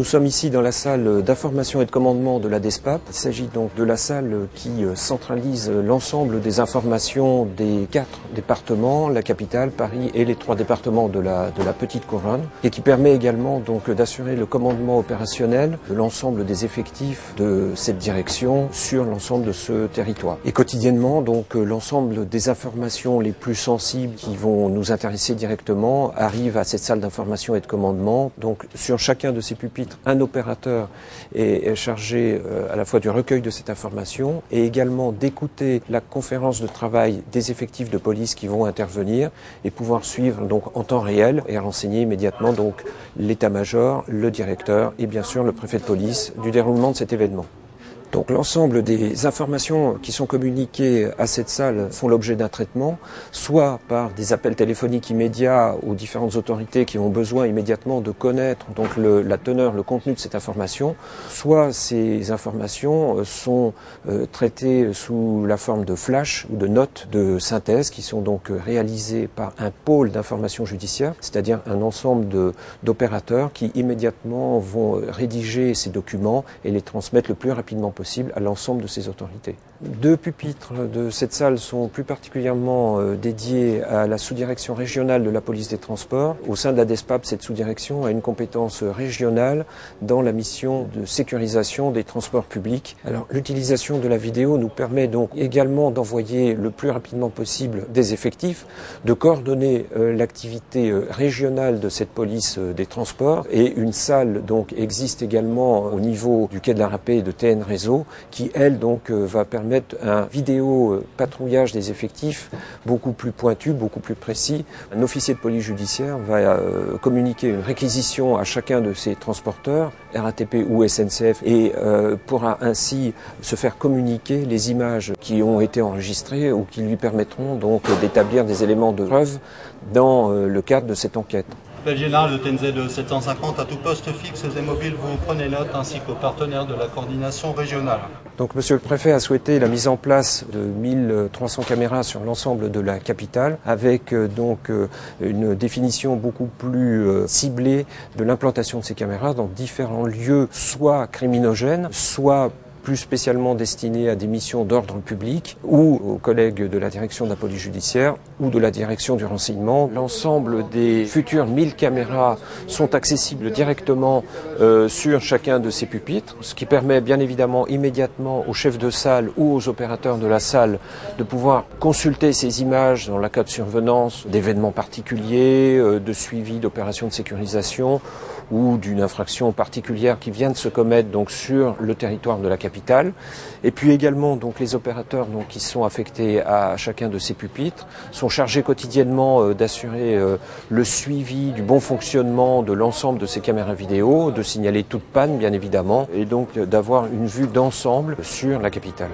Nous sommes ici dans la salle d'information et de commandement de la DESPAP. Il s'agit donc de la salle qui centralise l'ensemble des informations des 4 départements, la capitale, Paris et les 3 départements de la Petite Couronne, et qui permet également donc d'assurer le commandement opérationnel de l'ensemble des effectifs de cette direction sur l'ensemble de ce territoire. Et quotidiennement, donc, l'ensemble des informations les plus sensibles qui vont nous intéresser directement arrivent à cette salle d'information et de commandement. Donc, sur chacun de ces pupitres, un opérateur est chargé à la fois du recueil de cette information et également d'écouter la conférence de travail des effectifs de police qui vont intervenir et pouvoir suivre donc en temps réel et renseigner immédiatement donc l'état-major, le directeur et bien sûr le préfet de police du déroulement de cet événement. Donc l'ensemble des informations qui sont communiquées à cette salle font l'objet d'un traitement, soit par des appels téléphoniques immédiats aux différentes autorités qui ont besoin immédiatement de connaître donc la teneur, le contenu de cette information, soit ces informations sont traitées sous la forme de flash ou de notes de synthèse qui sont donc réalisées par un pôle d'information judiciaire, c'est-à-dire un ensemble d'opérateurs qui immédiatement vont rédiger ces documents et les transmettre le plus rapidement possible à l'ensemble de ces autorités. 2 pupitres de cette salle sont plus particulièrement dédiés à la sous-direction régionale de la police des transports. Au sein de la DESPAP, cette sous-direction a une compétence régionale dans la mission de sécurisation des transports publics. Alors, l'utilisation de la vidéo nous permet donc également d'envoyer le plus rapidement possible des effectifs, de coordonner l'activité régionale de cette police des transports, et une salle donc existe également au niveau du quai de la Rapée et de TN Réseau qui, elle, donc va permettre un vidéo patrouillage des effectifs beaucoup plus pointu, beaucoup plus précis. Un officier de police judiciaire va communiquer une réquisition à chacun de ces transporteurs, RATP ou SNCF, et pourra ainsi se faire communiquer les images qui ont été enregistrées ou qui lui permettront donc d'établir des éléments de preuve dans le cadre de cette enquête. Appel général de TNZ 750 à tout poste fixe et mobile, vous prenez note, ainsi qu'aux partenaires de la coordination régionale. Donc Monsieur le Préfet a souhaité la mise en place de 1300 caméras sur l'ensemble de la capitale, avec donc une définition beaucoup plus ciblée de l'implantation de ces caméras dans différents lieux, soit criminogènes, soit plus spécialement destinés à des missions d'ordre public ou aux collègues de la direction de la police judiciaire ou de la direction du renseignement. L'ensemble des futures 1000 caméras sont accessibles directement sur chacun de ces pupitres, ce qui permet bien évidemment immédiatement aux chefs de salle ou aux opérateurs de la salle de pouvoir consulter ces images dans le cas de survenance d'événements particuliers, de suivi d'opérations de sécurisation ou d'une infraction particulière qui vient de se commettre donc sur le territoire de la capitale. Et puis également donc les opérateurs donc qui sont affectés à chacun de ces pupitres sont chargés quotidiennement d'assurer le suivi du bon fonctionnement de l'ensemble de ces caméras vidéo, de signaler toute panne bien évidemment, et donc d'avoir une vue d'ensemble sur la capitale.